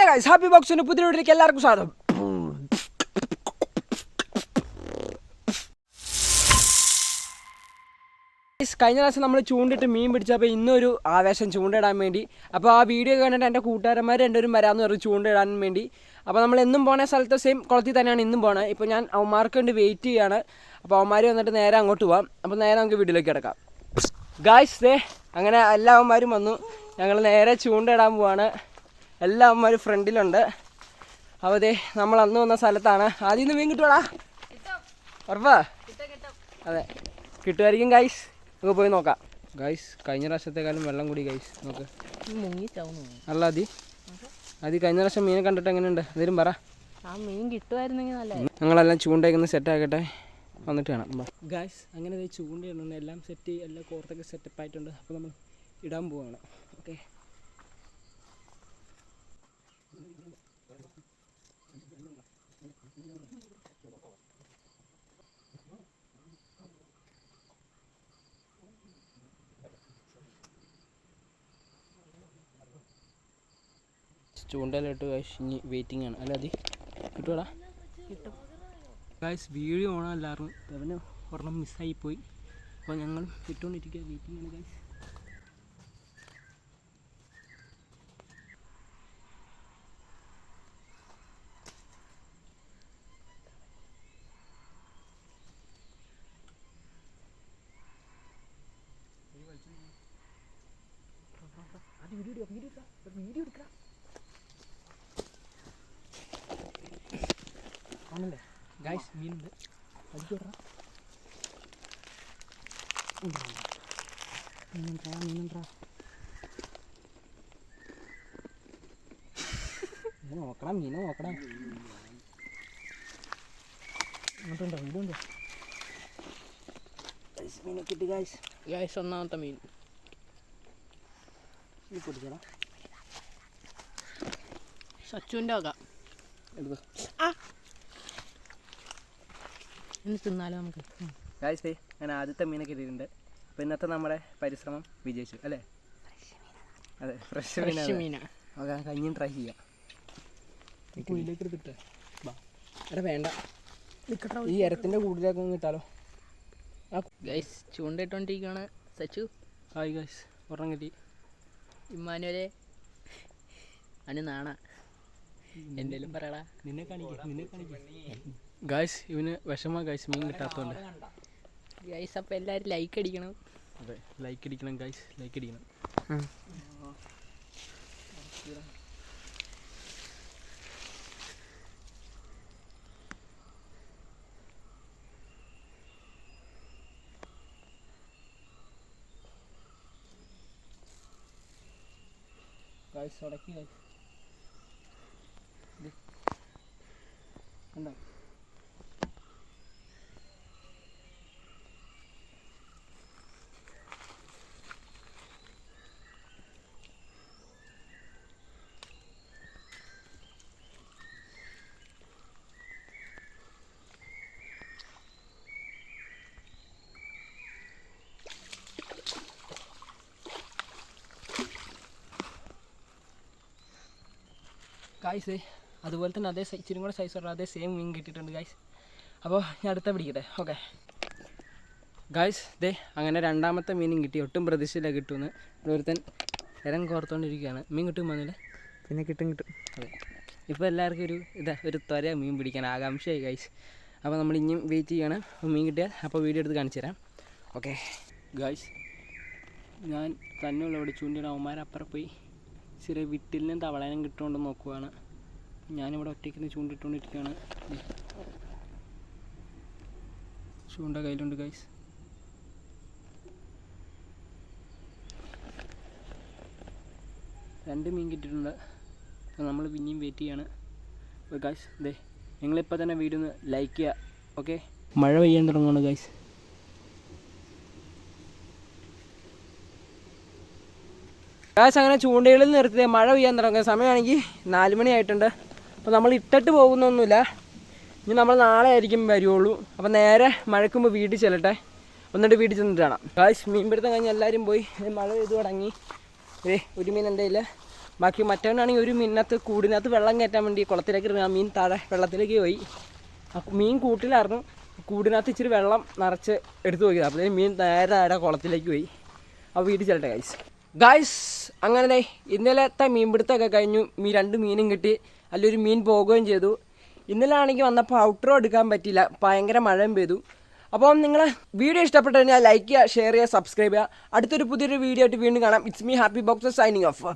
Guys happy ബോക്സിന്റെ പുതിയ വീഡിയോയിലേക്ക് എല്ലാവർക്കും സ്വാഗതം. കഴിഞ്ഞ പ്രാവശ്യം നമ്മൾ ചൂണ്ടിട്ട് മീൻ പിടിച്ചപ്പോൾ ഇന്നൊരു ആവേശം ചൂണ്ടിടാൻ വേണ്ടി. അപ്പോൾ ആ വീഡിയോ കണ്ടിട്ട് എൻ്റെ കൂട്ടുകാരന്മാർ രണ്ടുപേരും വരാമെന്ന് പറഞ്ഞു ചൂണ്ടിടാൻ വേണ്ടി. അപ്പോൾ നമ്മൾ എന്നും പോണ സ്ഥലത്ത് സെയിം കുളത്തിൽ തന്നെയാണ് ഇന്നും പോണത്. ഇപ്പോൾ ഞാൻ അവന്മാർക്ക് വേണ്ടി വെയിറ്റ് ചെയ്യാണ്. അപ്പോൾ അവന്മാർ വന്നിട്ട് നേരെ അങ്ങോട്ട് പോകാം. അപ്പോൾ നേരെ നമുക്ക് വീഡിയോയിലേക്ക് കിടക്കാം. ഗായ്സ് അങ്ങനെ എല്ലാ അവന്മാരും വന്നു. ഞങ്ങൾ നേരെ ചൂണ്ടിടാൻ പോവാണ്. എല്ലാ അവന്മാരും ഫ്രണ്ടിലുണ്ട്. അപ്പോൾ നമ്മൾ അന്ന് വന്ന സ്ഥലത്താണ്. ആദ്യം നിന്ന് മീൻ കിട്ടുവാടാ? ഉറപ്പാ? അതെ, കിട്ടുമായിരിക്കും ഗൈസ്. നമുക്ക് പോയി നോക്കാം. ഗൈസ് കഴിഞ്ഞ പ്രാവശ്യത്തെക്കാളും വെള്ളം കൂടി ഗൈസ്. നോക്ക് അല്ല അതി കഴിഞ്ഞ പ്രാവശ്യം മീനെ കണ്ടിട്ട് എങ്ങനെയുണ്ട്? എന്തേലും പറ. ആ മീൻ കിട്ടുമായിരുന്നെങ്കിൽ നല്ല. ഞങ്ങളെല്ലാം ചൂണ്ടയൊക്കെ സെറ്റ് ആക്കട്ടെ, വന്നിട്ട് കാണാം. ഗൈസ് അങ്ങനെ ചൂണ്ടയിടുന്നുണ്ട്. എല്ലാം സെറ്റ്, എല്ലാ കോർത്തൊക്കെ സെറ്റപ്പ് ആയിട്ടുണ്ട്. അപ്പോൾ നമ്മൾ ഇടാൻ പോവാണ്. ഓക്കെ, ചൂണ്ടയിലിട്ട് ഇനി വെയിറ്റിംഗ് ആണ്. അല്ല കിട്ടുവാടാ? കിട്ടും ഗൈസ്. വീഡിയോ ഓണമല്ലായിരുന്നു, അവന് ഒരെണ്ണം മിസ്സായിപ്പോയി. അപ്പോൾ ഞങ്ങൾ ഇട്ടുകൊണ്ടിരിക്കുക, വെയിറ്റിംഗ് ആണ് ഗൈസ്. വീഡിയോ എടുക്കാം. ആണല്ലേ ഗൈസ്, മീനുണ്ട്. അടിക്കോട്ടാ, മീനുണ്ടാ നോക്കണം, മീനെ നോക്കണം. ഇങ്ങോട്ടുണ്ടോ? വീടുണ്ടോ? മീനെ കിട്ടി ഗൈസ്. ഗൈസ് ഒന്നാമത്തെ മീൻ പൊട്ടിച്ചടാ. സച്ചുവിൻ്റെ വക എടുത്തോ. ഇനി തിന്നാലോ നമുക്ക്. ഗൈസ് അങ്ങനെ ആദ്യത്തെ മീനെ കിട്ടിയിട്ടുണ്ട്. അപ്പോൾ ഇന്നത്തെ നമ്മുടെ പരിശ്രമം വിജയിച്ചു അല്ലേ? അതെ, ഫ്രഷ് മീനാണ്. ഓക്കെ, കഞ്ഞിയും ട്രൈ ചെയ്യാം. കുയിലേക്ക് എടുത്തിട്ട് എടാ വേണ്ട, ഈ ഇരത്തിൻ്റെ കൂടുതലേക്ക് കിട്ടാലോ. ഗൈസ് ചൂണ്ടിട്ടോണ്ടിരിക്കുകയാണ് സച്ചു. ഹായ് ഗൈസ്, ഒരെണ്ണം കിട്ടി. ഇമ്മാനുവലെ അനു നാണ എന്തേലും പറയടാ. നിന്നെ കാണിക്കും ഗൈസ്. ഇവന് വിഷമ ഗൈസ്, മീൻ കിട്ടാത്തതുകൊണ്ട്. ഗൈസ് അപ്പോൾ എല്ലാവരും ലൈക്ക് അടിക്കണം. അതെ, ലൈക്ക് അടിക്കണം ഗൈസ്, ലൈക്ക് അടിക്കണം. ഗൈസ് ഉടക്കി ഗൈസ്, കണ്ടോ? ഗൈസ് അതുപോലെ തന്നെ അതേ ഇച്ചിരി കൂടെ സൈസുള്ള അതേ സെയിം മീൻ കിട്ടിയിട്ടുണ്ട് ഗൈസ്. അപ്പോൾ ഞാൻ അടുത്ത പിടിക്കട്ടെ. ഓക്കെ ഗൈസ്, അങ്ങനെ രണ്ടാമത്തെ മീനും കിട്ടി. ഒട്ടും പ്രതീക്ഷയില്ല കിട്ടുമെന്ന്. ഒരുത്തൻ ഇരം കോർത്തുകൊണ്ടിരിക്കുകയാണ്. മീൻ കിട്ടും വന്നില്ല? പിന്നെ കിട്ടും. അതെ, ഇപ്പോൾ എല്ലാവർക്കും ഒരു ത്വര മീൻ പിടിക്കാൻ ആകാംക്ഷയായി ഗൈസ്. അപ്പോൾ നമ്മൾ ഇനിയും വെയിറ്റ് ചെയ്യണം. മീൻ കിട്ടിയാൽ അപ്പോൾ വീഡിയോ എടുത്ത് കാണിച്ചു തരാം. ഓക്കെ ഗൈസ്, ഞാൻ തന്നെയുള്ള ഇവിടെ ചൂണ്ടിയുടെ അവന്മാരപ്പുറം പോയി ചെറിയ വിട്ടിലിനും തവളനും കിട്ടുകൊണ്ട് നോക്കുവാണ്. ഞാനിവിടെ ഒറ്റയ്ക്ക് ചൂണ്ടിട്ടുകൊണ്ടിരിക്കുകയാണ്. ചൂണ്ട കയ്യിലുണ്ട് ഗൈസ്. രണ്ട് മീൻ കിട്ടിയിട്ടുണ്ട്. അപ്പോൾ നമ്മൾ പിന്നെയും വെയിറ്റ് ചെയ്യാണ്. അപ്പോൾ ഗൈസ് നിങ്ങളിപ്പോൾ തന്നെ വീഡിയോ ഒന്ന് ലൈക്ക് ചെയ്യുക. ഓക്കെ, മഴ പെയ്യാൻ തുടങ്ങുകയാണ് ഗൈസ്. ഗൈസ് അങ്ങനെ ചൂണ്ടകളിൽ നിർത്തി മഴ പെയ്യാൻ തുടങ്ങിയ സമയമാണെങ്കിൽ 4 മണിയായിട്ടുണ്ട്. അപ്പോൾ നമ്മൾ ഇട്ടിട്ട് പോകുന്നൊന്നുമില്ല. ഇനി നമ്മൾ നാളെ ആയിരിക്കും വരുള്ളൂ. അപ്പോൾ നേരെ മഴക്കുമ്പോൾ വീട്ടിൽ ചെല്ലട്ടെ. എന്നിട്ട് വീട്ടിൽ ചെന്നിട്ട് കാണാം. ഗൈസ് മീൻ പിടുത്തം കഴിഞ്ഞ് എല്ലാവരും പോയി. മഴ പെയ്ത് തുടങ്ങി. ഒരു മീൻ എൻ്റെ കയ്യിൽ ബാക്കി മറ്റവനാണെങ്കിൽ ഒരു മീനിനകത്ത് കൂടിനകത്ത് വെള്ളം കയറ്റാൻ വേണ്ടി കുളത്തിലേക്ക് ഇറങ്ങി ആ മീൻ താഴെ വെള്ളത്തിലേക്ക് പോയി. മീൻ കൂട്ടിലായിരുന്നു, കൂടിനകത്ത് ഇച്ചിരി വെള്ളം നിറച്ച് എടുത്തു നോക്കിയത്. അപ്പോൾ മീൻ നേരെ താഴെ കുളത്തിലേക്ക് പോയി. അപ്പോൾ വീട്ടിൽ ചെല്ലട്ടെ ഗായ്സ്. അങ്ങനെ ഇന്നലത്തെ മീൻപിടുത്തമൊക്കെ കഴിഞ്ഞു. 2 മീനും കിട്ടി, അതിലൊരു മീൻ പോകുകയും ചെയ്തു. ഇന്നലെ ആണെങ്കിൽ വന്നപ്പോൾ ഔട്ട്രോ എടുക്കാൻ പറ്റിയില്ല, ഭയങ്കര മഴയും പെയ്തു. അപ്പോൾ നിങ്ങൾ വീഡിയോ ഇഷ്ടപ്പെട്ടു കഴിഞ്ഞാൽ ലൈക്ക് ചെയ്യുക, ഷെയർ ചെയ്യുക, സബ്സ്ക്രൈബ് ചെയ്യുക. അടുത്തൊരു പുതിയൊരു വീഡിയോ ആയിട്ട് വീണ്ടും കാണാം. It's me happy boxer signing off.